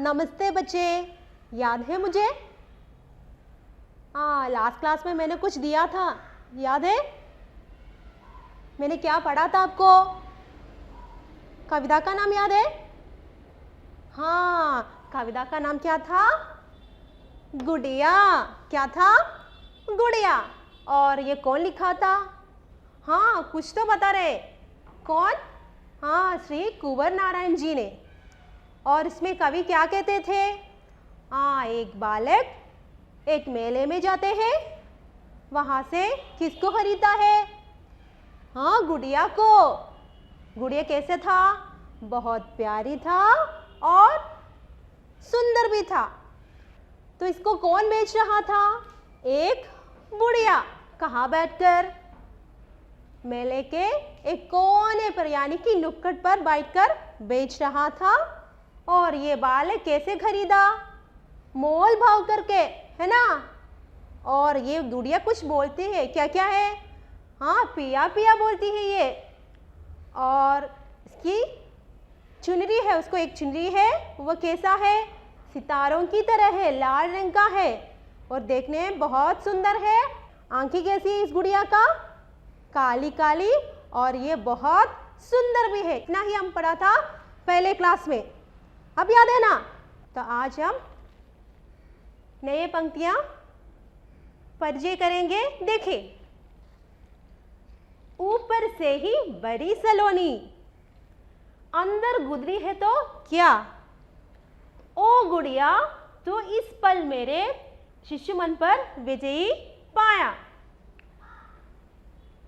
नमस्ते बच्चे, याद है मुझे? हाँ, लास्ट क्लास में मैंने कुछ दिया था, याद है? मैंने क्या पढ़ा था आपको? कविता का नाम याद है? हाँ, कविता का नाम क्या था? गुड़िया। क्या था? गुड़िया। और ये कौन लिखा था? हाँ, कुछ तो बता रहे। कौन? हाँ, श्री कुंवर नारायण जी ने। और इसमें कवि क्या कहते थे? हाँ, एक बालक एक मेले में जाते हैं, वहाँ से किसको खरीदता है? हाँ, गुड़िया को। गुड़िया कैसे था? बहुत प्यारी था और सुंदर भी था। तो इसको कौन बेच रहा था? एक बुढ़िया। कहाँ बैठकर? मेले के एक कोने पर यानी कि नुक्कड़ पर बैठकर बेच रहा था। और ये बालक कैसे खरीदा? मोल भाव करके, है ना? और ये गुड़िया कुछ बोलती है, क्या क्या है? हाँ, पिया पिया बोलती है ये। और इसकी चुनरी है, उसको एक चुनरी है, वो कैसा है? सितारों की तरह है, लाल रंग का है और देखने में बहुत सुंदर है। आंखें कैसी है इस गुड़िया का? काली काली, और ये बहुत सुंदर भी है। इतना ही हम पढ़ा था पहले क्लास में, अब याद है ना? तो आज हम नए पंक्तियां परिचय करेंगे। देखिए, ऊपर से ही बड़ी सलोनी, अंदर गुदरी है तो क्या? ओ गुड़िया, तो इस पल मेरे शिशु मन पर विजयी पाया।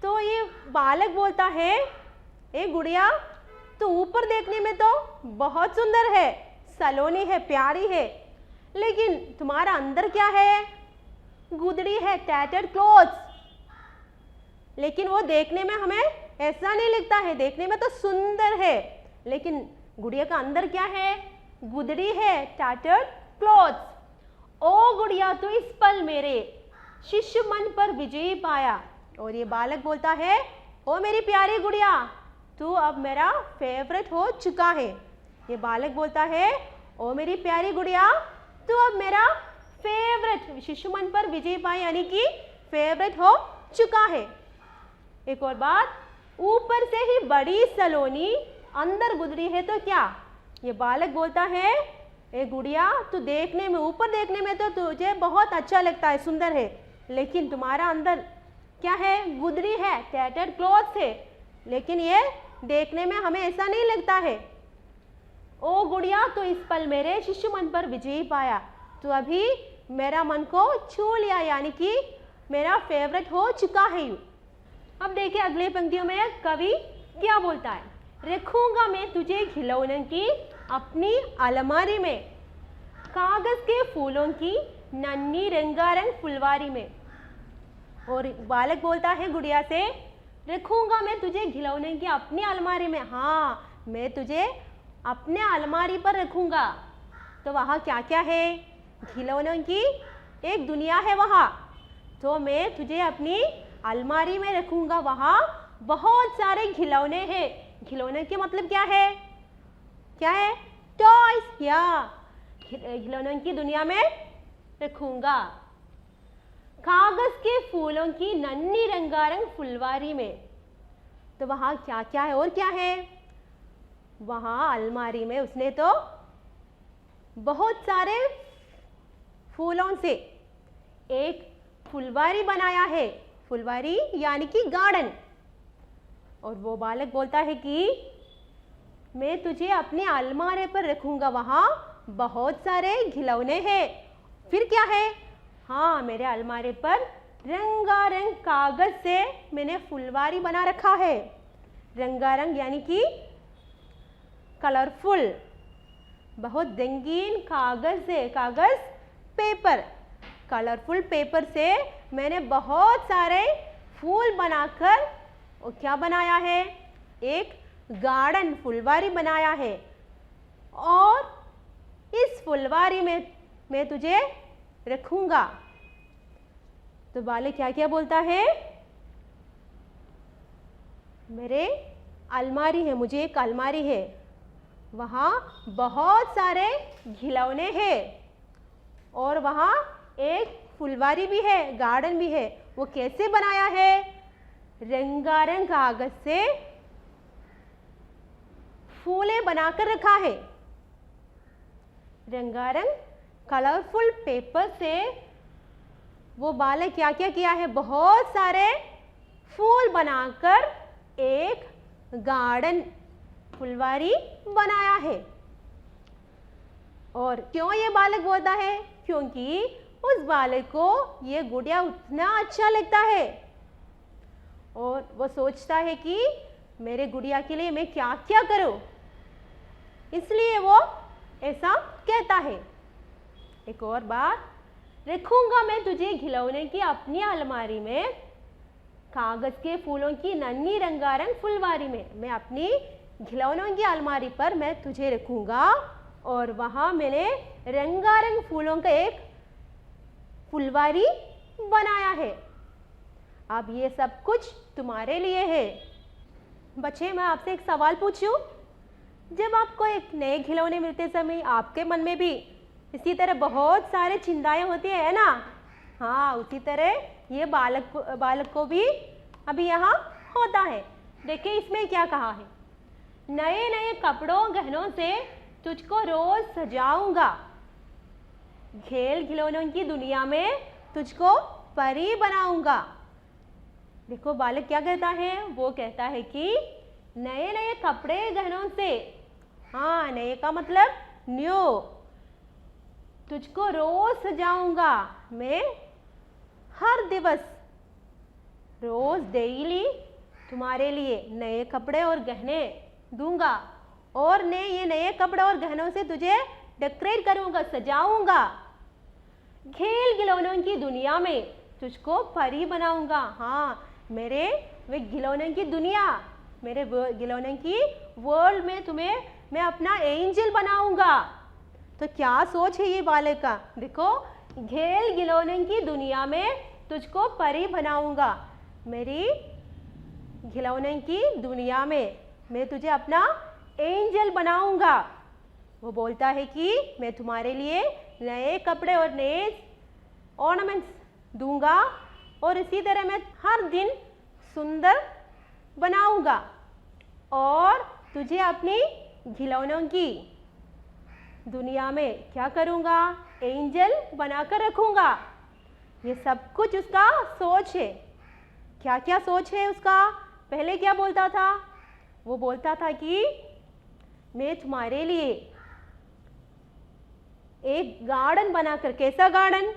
तो ये बालक बोलता है, ए गुड़िया, तो ऊपर देखने में तो बहुत सुंदर है, सलोनी है, प्यारी है, लेकिन तुम्हारा अंदर क्या है? गुदड़ी है, टैटर्ड क्लोथ्स। लेकिन वो देखने में हमें ऐसा नहीं लगता है, देखने में तो सुंदर है, लेकिन गुड़िया का अंदर क्या है? गुदड़ी है, टैटर्ड क्लोथ्स। ओ गुड़िया, तो इस पल मेरे शिशु मन पर विजयी पाया। और ये बालक बोलता है, ओ मेरी प्यारी गुड़िया, तू अब मेरा फेवरेट हो चुका है। ये बालक बोलता है, ओ मेरी प्यारी गुड़िया, तू अब मेरा फेवरेट, शिशु मन पर विजय पाया यानी कि फेवरेट हो चुका है। एक और बात, ऊपर से ही बड़ी सलोनी, अंदर गुदड़ी है तो क्या? ये बालक बोलता है, ए गुड़िया, तू देखने में, ऊपर देखने में तो तुझे बहुत अच्छा लगता है, सुंदर है, लेकिन तुम्हारा अंदर क्या है? गुदड़ी है, टैटर्ड क्लॉथ्स है, लेकिन ये देखने में हमें ऐसा नहीं लगता है। ओ गुड़िया, तो इस पल मेरे शिशु मन पर विजय पाया, तो अभी मेरा मन को छू लिया, यानी कि मेरा फेवरेट हो चुका है यू। अब देखिए अगले पंक्तियों में कवि क्या बोलता है। रखूंगा मैं तुझे खिलौनों की अपनी अलमारी में, कागज के फूलों की नन्ही रंगारंग फुलवारी में। और बालक बोलता है गुड़िया से, रखूंगा मैं तुझे खिलौने की अपनी अलमारी में। हाँ, मैं तुझे अपने अलमारी पर रखूंगा। तो वहाँ क्या क्या है? खिलौनों की एक दुनिया है वहाँ, तो मैं तुझे अपनी अलमारी में रखूंगा। वहाँ बहुत सारे खिलौने हैं। खिलौने के मतलब क्या है? क्या है? टॉयज, या खिलौनों की दुनिया में रखूंगा। कागज के फूलों की नन्ही रंगारंग फुलवारी में। तो वहाँ क्या क्या है और क्या है? वहाँ अलमारी में उसने तो बहुत सारे फूलों से एक फुलवारी बनाया है, फुलवारी यानी कि गार्डन। और वो बालक बोलता है कि मैं तुझे अपने अलमारी पर रखूंगा, वहाँ बहुत सारे खिलौने हैं। फिर क्या है? हाँ, मेरे अलमारी पर रंगारंग कागज से मैंने फुलवारी बना रखा है। रंगारंग यानी कि कलरफुल, बहुत रंगीन कागज से, कागज पेपर, कलरफुल पेपर से मैंने बहुत सारे फूल बनाकर और क्या बनाया है? एक गार्डन, फुलवारी बनाया है। और इस फुलवारी में मैं तुझे रखूंगा। तो बालक क्या क्या बोलता है? मेरे अलमारी है, मुझे एक अलमारी है वहाँ बहुत सारे खिलौने हैं और वहाँ एक फुलवारी भी है, गार्डन भी है। वो कैसे बनाया है? रंगारंग कागज से फूलें बनाकर रखा है। रंगारंग कलरफुल पेपर से वो बालक क्या क्या किया है? बहुत सारे फूल बनाकर एक गार्डन, फुलवारी बनाया है। और क्यों ये बालक बोलता है? क्योंकि उस बालक को ये गुड़िया उतना अच्छा लगता है और वो सोचता है कि मेरे गुड़िया के लिए मैं क्या क्या करूं, इसलिए वो ऐसा कहता है। एक और बात, रखूंगा मैं तुझे खिलौने की अपनी अलमारी में, कागज के फूलों की नन्ही रंगारंग फुलवारी में। मैं अपनी खिलौनों की अलमारी पर मैं तुझे रखूंगा और वहां मैंने रंगारंग फूलों का एक फुलवारी बनाया है। अब ये सब कुछ तुम्हारे लिए है। बच्चे, मैं आपसे एक सवाल पूछूं? जब आपको एक नए खिलौने मिलते समय आपके मन में भी इसी तरह बहुत सारे चिंताएं होती है ना? हाँ, उसी तरह ये बालक को भी अभी यहाँ होता है। देखिए इसमें क्या कहा है? नए नए कपड़ों गहनों से तुझको रोज सजाऊंगा, खेल खिलौनों की दुनिया में तुझको परी बनाऊंगा। देखो बालक क्या कहता है? वो कहता है कि नए नए कपड़े गहनों से, हाँ नए का मतलब न्यू, तुझको रोज सजाऊंगा। मैं हर दिवस, रोज डेली तुम्हारे लिए नए कपड़े और गहने दूंगा और ये नए कपड़े और गहनों से तुझे डेकोरेट करूंगा, सजाऊंगा। खेल खिलौनों की दुनिया में तुझको परी बनाऊंगा। हाँ, मेरे वे खिलौनों की दुनिया, मेरे खिलौनों की वर्ल्ड में तुम्हें मैं अपना एंजल बनाऊंगा। तो क्या सोच है ये बालक का? देखो, खेल खिलौनों की दुनिया में तुझको परी बनाऊंगा, मेरी खिलौनों की दुनिया में मैं तुझे अपना एंजल बनाऊंगा। वो बोलता है कि मैं तुम्हारे लिए नए कपड़े और नए ऑर्नामेंट्स दूंगा और इसी तरह मैं हर दिन सुंदर बनाऊंगा और तुझे अपनी खिलौनों की दुनिया में क्या करूंगा? एंजल बनाकर रखूंगा। ये सब कुछ उसका सोच है। क्या क्या सोच है उसका? पहले क्या बोलता था? वो बोलता था कि मैं तुम्हारे लिए एक गार्डन बनाकर, कैसा गार्डन?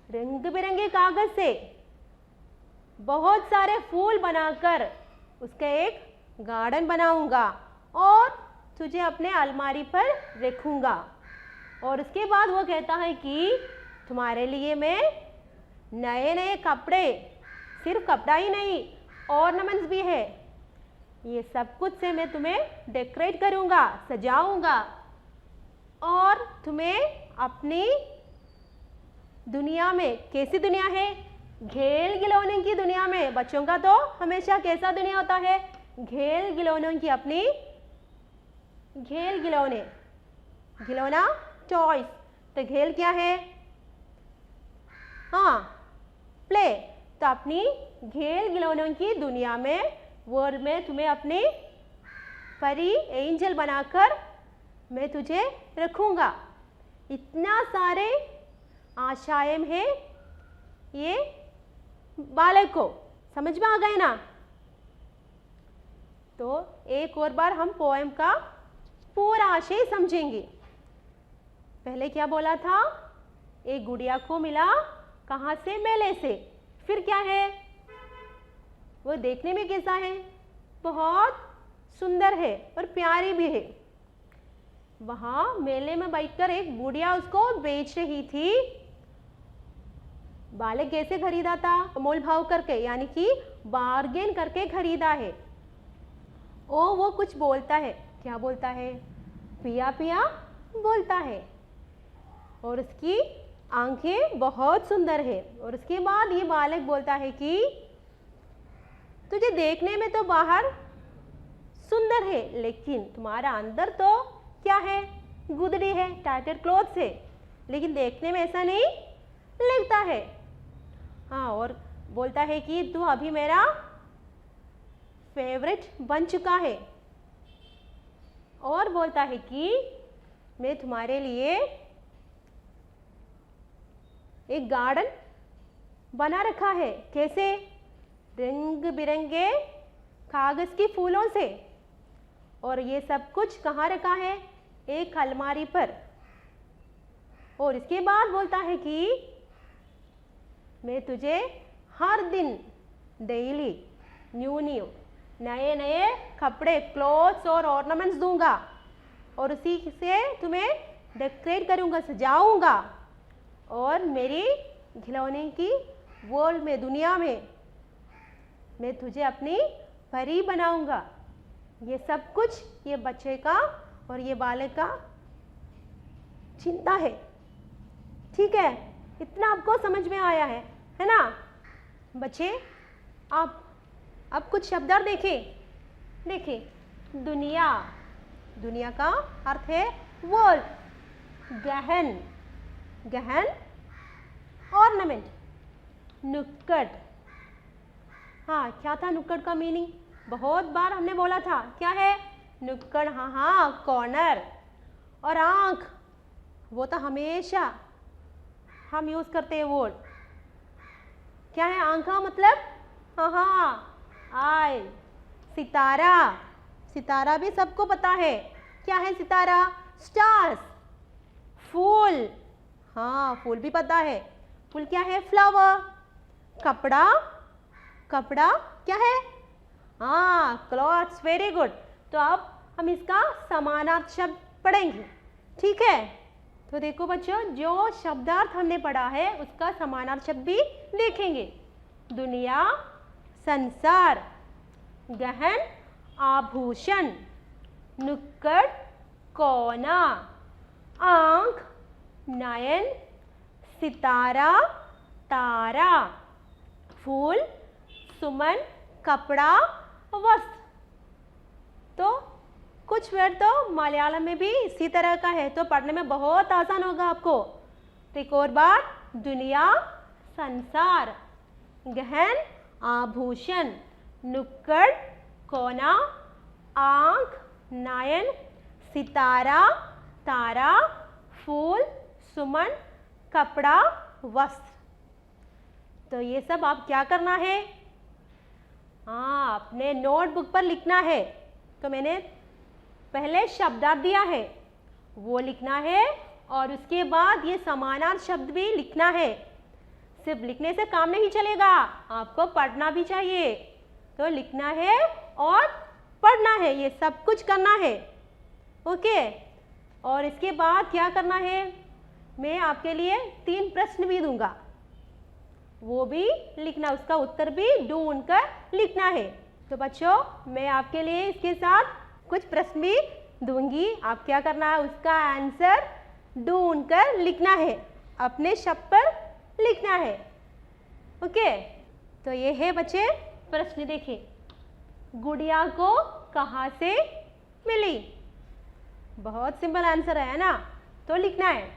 रंग बिरंगे कागज से बहुत सारे फूल बनाकर उसका एक गार्डन बनाऊंगा और तुझे अपने अलमारी पर रखूंगा। और उसके बाद वो कहता है कि तुम्हारे लिए मैं नए नए कपड़े, सिर्फ कपड़ा ही नहीं, ऑर्नामेंट्स भी है, ये सब कुछ से मैं तुम्हें डेकोरेट करूंगा, सजाऊंगा और तुम्हें अपनी दुनिया में, कैसी दुनिया है? खेल खिलौने की दुनिया में। बच्चों का तो हमेशा कैसा दुनिया होता है? खेल खिलौनों की अपनी, खेल खिलौने, खिलौना टॉयज। तो खेल क्या है? हाँ, प्ले। तो अपनी खेल खिलौनों की दुनिया में, वर्ल्ड में तुम्हें अपनी परी, एंजल बनाकर मैं तुझे रखूंगा। इतना सारे आशाएं हैं ये बालक को, समझ में आ गए ना? तो एक और बार हम पोएम का पूरा आशय समझेंगे। पहले क्या बोला था? एक गुड़िया को मिला, कहाँ से? मेले से। फिर क्या है? वो देखने में कैसा है? बहुत सुंदर है और प्यारी भी है। वहां मेले में बैठकर एक बुढ़िया उसको बेच रही थी। बालक कैसे खरीदा था? मोल भाव करके, यानी कि बार्गेन करके खरीदा है। वो कुछ बोलता है। क्या बोलता है? पिया पिया बोलता है और उसकी आंखें बहुत सुंदर है। और उसके बाद ये बालक बोलता है कि तुझे देखने में तो बाहर सुंदर है, लेकिन तुम्हारा अंदर तो क्या है? गुदड़ी है, टाइटेड क्लोथ्स है, लेकिन देखने में ऐसा नहीं लगता है। हाँ, और बोलता है कि तू अभी मेरा फेवरेट बन चुका है, और बोलता है कि मैं तुम्हारे लिए एक गार्डन बना रखा है। कैसे? रंग बिरंगे कागज की फूलों से। और ये सब कुछ कहाँ रखा है? एक अलमारी पर। और इसके बाद बोलता है कि मैं तुझे हर दिन डेली न्यू नए नए कपड़े, क्लोथ्स और ऑर्नामेंट्स दूंगा, और उसी से तुम्हें डेकोरेट करूंगा, सजाऊंगा, और मेरी खिलौने की वर्ल्ड में, दुनिया में मैं तुझे अपनी परी बनाऊंगा। ये सब कुछ ये बच्चे का और ये बालक का चिंता है। ठीक है, इतना आपको समझ में आया है ना बच्चे? आप अब कुछ शब्दार्थ देखें। दुनिया, दुनिया का अर्थ है वर्ल्ड। गहन ऑर्नामेंट। नुक्कड़। हाँ, क्या था नुक्कड़ का मीनिंग? बहुत बार हमने बोला था, क्या है नुक्कड़? हाँ, कॉर्नर। और आंख, वो तो हमेशा हम यूज करते हैं वर्ड। क्या है आंख का मतलब? हाँ, आई। सितारा, सितारा भी सबको पता है। क्या है सितारा? स्टार्स। फूल, हाँ फूल भी पता है। फूल क्या है? फ्लावर। कपड़ा, कपड़ा क्या है? हाँ, क्लॉथ्स। Very good. तो अब हम इसका समानार्थ शब्द पढ़ेंगे। ठीक है, तो देखो बच्चों, जो शब्दार्थ हमने पढ़ा है उसका समानार्थ शब्द भी देखेंगे। दुनिया, संसार, गहन आभूषण, नुक्कड़, कोना, आंख, नयन, सितारा, तारा, फूल, सुमन, कपड़ा, वस्त्र। तो कुछ वर्ड तो मलयालम में भी इसी तरह का है, तो पढ़ने में बहुत आसान होगा आपको। तो एक और बार, दुनिया, संसार, गहन आभूषण, नुक्कड़, कोना, आंख, नयन, सितारा, तारा, फूल, सुमन, कपड़ा, वस्त्र। तो ये सब आप क्या करना है? हाँ, अपने नोटबुक पर लिखना है। तो मैंने पहले शब्दार्थ दिया है, वो लिखना है, और उसके बाद ये समानार्थ शब्द भी लिखना है। सिर्फ लिखने से काम नहीं चलेगा, आपको पढ़ना भी चाहिए। तो लिखना है और पढ़ना है, ये सब कुछ करना है। ओके, और इसके बाद क्या करना है? मैं आपके लिए 3 प्रश्न भी दूंगा, वो भी लिखना, उसका उत्तर भी ढूंढ कर लिखना है। तो बच्चों, मैं आपके लिए इसके साथ कुछ प्रश्न भी दूंगी, आप क्या करना है? उसका आंसर ढूंढ कर लिखना है, अपने शब्द पर लिखना है। ओके, तो ये है बच्चे प्रश्न। देखिए, गुड़िया को कहाँ से मिली? बहुत सिंपल आंसर है ना? तो लिखना है,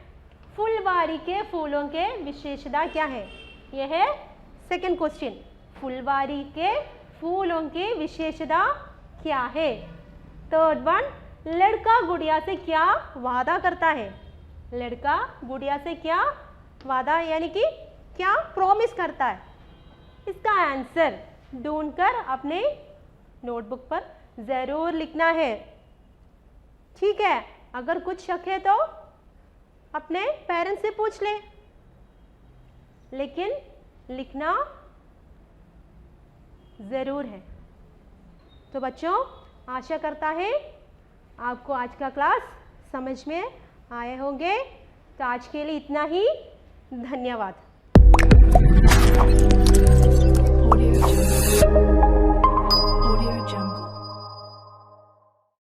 फुलवारी के फूलों के विशेषता क्या है? यह है सेकंड क्वेश्चन। फुलवारी के फूलों की विशेषता क्या है? थर्ड वन, लड़का गुड़िया से क्या वादा करता है? लड़का गुड़िया से क्या वादा यानी कि क्या प्रॉमिस करता है? इसका आंसर ढूंढकर अपने नोटबुक पर ज़रूर लिखना है। ठीक है, अगर कुछ शक है तो अपने पेरेंट्स से पूछ ले, लेकिन लिखना ज़रूर है। तो बच्चों, आशा करता है आपको आज का क्लास समझ में आए होंगे। तो आज के लिए इतना ही। धन्यवाद।